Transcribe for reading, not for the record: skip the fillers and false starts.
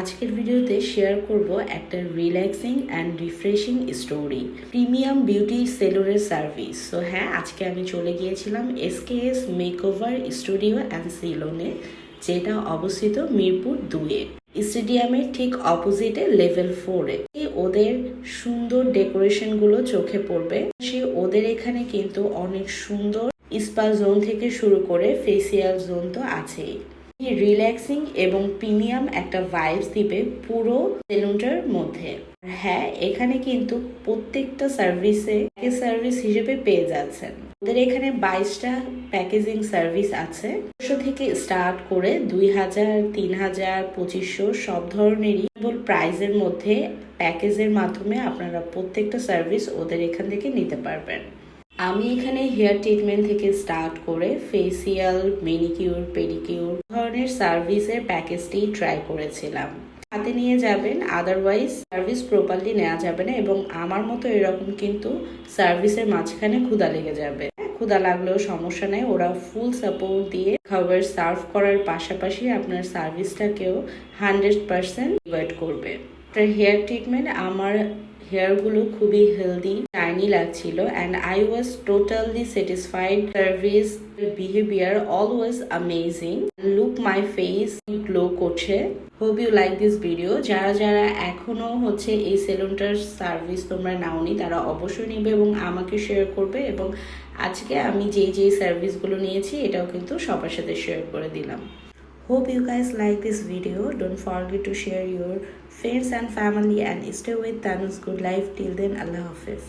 আজকের ভিডিওতে শেয়ার করব একটা relaxing and refreshing story, premium beauty সেলুনের সার্ভিস। সো হ্যাঁ, আজকে আমি চলে গিয়েছিলাম SKS মেকওভার স্টুডিও অ্যান্ড সেলুনে, যেটা অবস্থিত মিরপুর 2-এ, স্টেডিয়ামের ঠিক অপোজিটে লেভেল 4-এ। ওদের সুন্দর ডেকোরেশনগুলো চোখে পড়বে। ওদের এখানে কিন্তু অনেক সুন্দর স্পা জোন থেকে শুরু করে ফেসিয়াল জোন তো আছেই। রিল্যাক্সিং এবং প্রিমিয়াম একটা ভাইবস দিবে পুরো সেলুনটার মধ্যে। হ্যাঁ, এখানে কিন্তু প্রত্যেকটা সার্ভিসে সার্ভিস হিসেবে পেয়ে যাচ্ছেন। ওদের এখানে 22টা প্যাকেজিং সার্ভিস আছে, 500 থেকে স্টার্ট করে 2000, 3000, 2500 সব ধরনেরই প্রাইজের মধ্যে প্যাকেজের মাধ্যমে আপনারা প্রত্যেকটা সার্ভিস ওদের এখান থেকে নিতে পারবেন। আমি এখানে হেয়ার ট্রিটমেন্ট থেকে স্টার্ট করে ফেসিয়াল, মেনিকিউর, পেডিকিউর ধরনের সার্ভিসের প্যাকেজটি ট্রাই করেছিলাম। হাতে নিয়ে যাবেন, আদারওয়াইজ সার্ভিস প্রপারলি নেওয়া যাবে না, এবং আমার মতো এরকম কিন্তু সার্ভিসের মাঝখানে ক্ষুধা লেগে যাবে। ক্ষুধা লাগলেও সমস্যা নেই, ওরা ফুল সাপোর্ট দিয়ে খাবার সার্ভ করার পাশাপাশি আপনার সার্ভিসটাকেও 100% প্রোভাইড করবে। হেয়ার ট্রিটমেন্ট, আমার হেয়ারগুলো খুবই হেলদি, শাইনি লাগছিল, and I was totally satisfied. Service, behaviour always amazing. Look my face glow করছে। Hope you like this video. যারা এখনো এই সেলুনটার সার্ভিস তোমরা নাওনি, তারা অবশ্যই নিবে এবং আমাকে শেয়ার করবে। এবং আজকে আমি যেই সার্ভিসগুলো নিয়েছি এটাও কিন্তু সবার সাথে শেয়ার করে দিলাম। Hope you guys like this video. Don't forget to share your friends and family and stay with Tanu's Good Life. Till then, Allah Hafiz.